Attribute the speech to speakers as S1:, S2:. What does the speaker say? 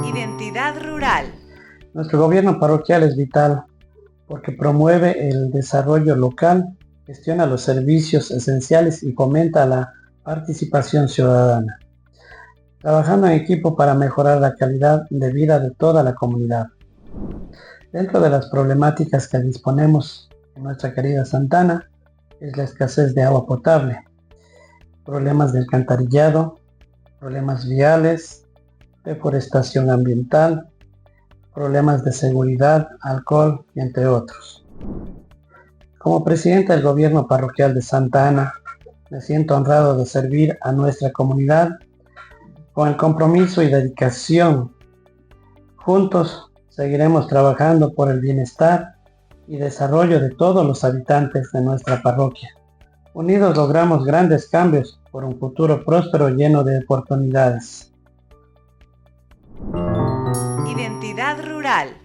S1: Identidad rural.
S2: Nuestro gobierno parroquial es vital porque promueve el desarrollo local, gestiona los servicios esenciales y fomenta la participación ciudadana, trabajando en equipo para mejorar la calidad de vida de toda la comunidad. Dentro de las problemáticas que disponemos en nuestra querida Santana es la escasez de agua potable, problemas de alcantarillado, problemas viales, deforestación ambiental, problemas de seguridad, alcohol y entre otros. Como presidente del Gobierno Parroquial de Santa Ana, me siento honrado de servir a nuestra comunidad con el compromiso y dedicación. Juntos seguiremos trabajando por el bienestar y desarrollo de todos los habitantes de nuestra parroquia. Unidos logramos grandes cambios por un futuro próspero lleno de oportunidades.
S1: Identidad rural.